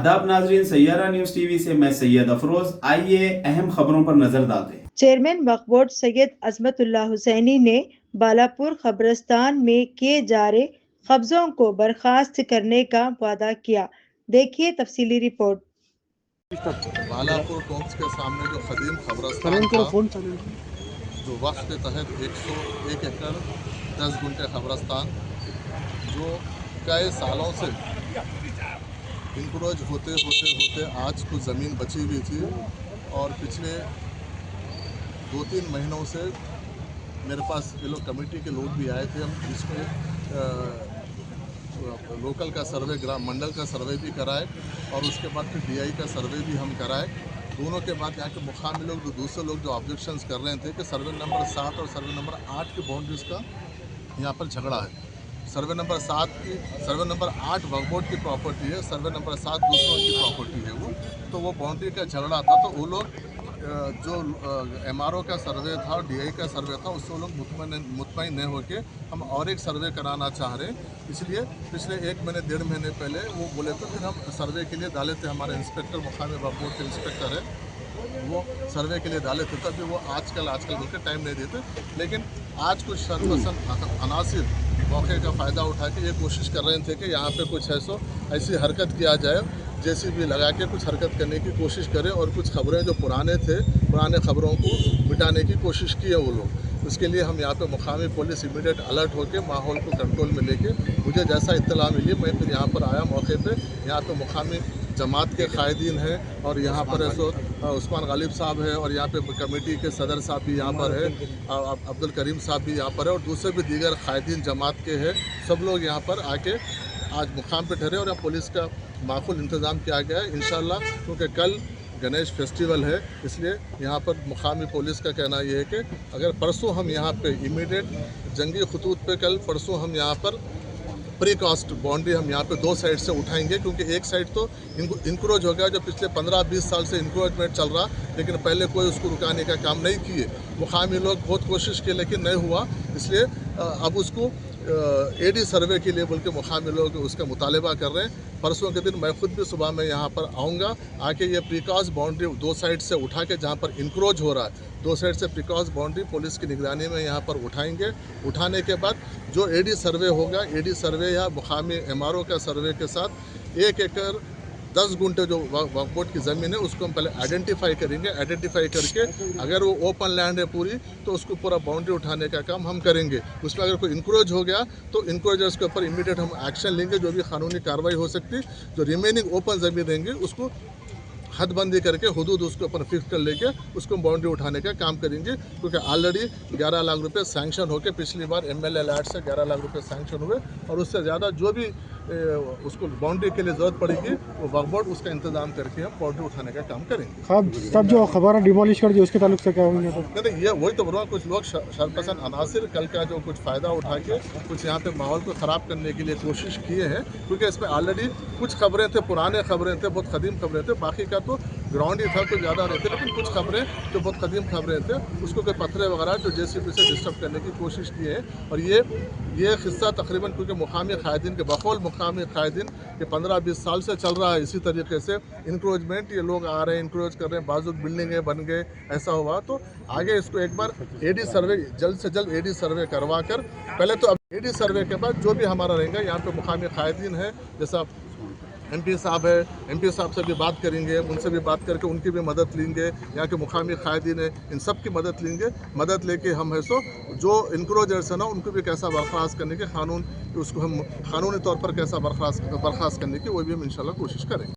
आदाब नाजरीन, Saiyaara news TV से मैं सैयद अफरोज। आइए अहम खबरों पर नजर डालते हैं। चेयरमैन वक्फ बोर्ड सैयद अजमतुल्लाह हुसैनी ने बालापुर कब्रिस्तान में किए जा रहे कब्जों को बर्खास्त करने का वादा किया। देखिए तफसीली रिपोर्ट। बालापुर टोम्स के सामने जो कदीम कब्रिस्तान था, जो वक्फ के तहत 101 एकड़ 10 गुंठे कब्रिस्तान जो कई सालों से इंक्रोच होते आज कुछ ज़मीन बची हुई थी और पिछले 2-3 महीनों से मेरे पास ये लोग कमेटी के लोग भी आए थे। हम जिसमें लोकल का सर्वे, ग्राम मंडल का सर्वे भी कराए और उसके बाद फिर DI का सर्वे भी हम कराए। दोनों के बाद यहाँ के मुकामी लोग, जो दूसरे लोग जो ऑब्जेक्शंस कर रहे थे कि सर्वे नंबर 7 और सर्वे नंबर 8 की बाउंड्रीज़ का यहाँ पर झगड़ा है। सर्वे नंबर 8 वक्फ बोर्ड की प्रॉपर्टी है, सर्वे नंबर 7 दूसरों की प्रॉपर्टी है। वो बाउंड्री का झगड़ा था, तो वो लोग जो MRO का सर्वे था और DI का सर्वे था, उससे वो लोग मुतमईन नहीं होके हम और एक सर्वे कराना चाह रहे हैं। इसलिए पिछले 1 महीने 1.5 महीने पहले वो बोले तो फिर हम सर्वे के लिए डाले थे। हमारे इंस्पेक्टर, मुकामी वक्फ बोर्ड के इंस्पेक्टर है, वो सर्वे के लिए डाले थे, तभी वो आजकल बोलकर टाइम नहीं देते। लेकिन आज कुछ शर्तपसंद अनासिर मौके का फ़ायदा उठा के ये कोशिश कर रहे थे कि यहाँ पे कुछ ऐसी हरकत किया जाए, JCB लगा के कुछ हरकत करने की कोशिश करें और कुछ खबरें जो पुराने खबरों को मिटाने की कोशिश की है वो लोग। उसके लिए हम यहाँ पे मुकामी पुलिस इमीडिएट अलर्ट होकर माहौल को कंट्रोल में लेके, मुझे जैसा इत्तला मिली मैं फिर यहाँ पर आया मौके पे। यहाँ पे मुकामी जमात के कायदीन हैं और यहाँ पर उस्मान गालिब साहब है और यहाँ पे कमेटी के सदर साहब भी यहाँ पर है, अब्दुल करीम साहब भी यहाँ पर है और दूसरे भी दीगर कायदीन जमात के हैं। सब लोग यहाँ पर आके आज मुकाम पे ठहरे और यहाँ पुलिस का माकूल इंतज़ाम किया गया है इंशाअल्लाह, क्योंकि कल गणेश फेस्टिवल है। इसलिए यहाँ पर मुकामी पुलिस का कहना ये है कि अगर परसों हम यहाँ पे इमीडिएट जंगी खतूत पे कल परसों हम यहाँ पर प्री कास्ट बाउंड्री हम यहाँ पे 2 साइड से उठाएंगे, क्योंकि एक साइड तो इंक्रोच हो गया जो पिछले 15-20 साल से इंक्रोचमेंट चल रहा, लेकिन पहले कोई उसको रुकाने का काम नहीं किए। मुकामी लोग बहुत कोशिश की लेकिन नहीं हुआ, इसलिए अब उसको AD सर्वे के लिए बोल के मुकामी लोग उसका मुतालबा कर रहे हैं। परसों के दिन मैं खुद भी सुबह में यहाँ पर आऊँगा, आके ये प्रीकास्ट बाउंड्री 2 साइड से उठा के जहाँ पर इंक्रोच हो रहा है 2 साइड से प्रीकास्ट बाउंड्री पुलिस की निगरानी में यहाँ पर उठाएंगे। उठाने के बाद जो AD सर्वे होगा, AD सर्वे या मुकामी MRO का सर्वे के साथ 1 एकड़ 10 गुंठे जो वक्फ बोर्ड की ज़मीन है उसको हम पहले आइडेंटिफाई करेंगे। आइडेंटिफाई करके अगर वो ओपन लैंड है पूरी तो उसको पूरा बाउंड्री उठाने का काम हम करेंगे। उसमें अगर कोई इंक्रोच हो गया तो इंक्रोचर्स के ऊपर इमीडिएट हम एक्शन लेंगे, जो भी कानूनी कार्रवाई हो सकती। जो रिमेनिंग ओपन ज़मीन रहेंगी उसको हदबंदी करके हुदूद उसके ऊपर फिक्स कर लेके उसको बाउंड्री उठाने का काम करेंगे, क्योंकि ऑलरेडी 11 लाख रुपए सैंक्शन होकर पिछली बार MLA लैट से 11 लाख रुपए सैंक्शन हुए और उससे ज़्यादा जो भी उसको बाउंड्री के लिए ज़रूरत पड़ेगी वो वक्फ बोर्ड उसका इंतजाम करके हम बाउंड्री उठाने का काम करेंगे। सब जो खबर डिमोलिश कर दी उसके ताल्लुक से क्या होंगे? नहीं, ये वही तो बोल रहा हूँ, कुछ लोग शरपसंद अनासिर कल का जो कुछ फ़ायदा उठा के कुछ यहाँ पे माहौल को ख़राब करने के लिए कोशिश किए हैं, क्योंकि इसमें ऑलरेडी कुछ खबरें थे, पुराने खबरें थे, बहुत कदीम खबरें थे। बाकी का तो ग्राउंड ही था, कुछ ज़्यादा नहीं थे, लेकिन कुछ खबरें जो बहुत कदीम खबरें थे उसको कोई पत्थर वगैरह जो JCB से डिस्टर्ब करने की कोशिश किए हैं। और ये किस्सा तकरीबन क्योंकि मुकामी कायदीन के बकौल मुकामी कायदीन के 15-20 साल से चल रहा है इसी तरीके से इंक्रोचमेंट। ये लोग आ रहे हैं, इंक्रोच कर रहे हैं, बाजू बिल्डिंगें बन गए, ऐसा हुआ। तो आगे इसको एक बार AD सर्वे जल्द से जल्द AD सर्वे करवा कर पहले तो अब AD सर्वे के बाद जो भी हमारा रहेगा यहाँ पे मुकामी कायदीन है, जैसा MP साहब है, MP साहब से भी बात करेंगे, उनसे भी बात करके उनकी भी मदद लेंगे। यहाँ के मुकामी कायदीन है, इन सब की मदद लेंगे। मदद लेके हम जो इंक्रोचर्स है ना उनको भी कैसा बर्खास्त करने के उसको हम कानूनी तौर पर कैसा बर्खास्त करने की वो भी हम इंशाल्लाह कोशिश करेंगे।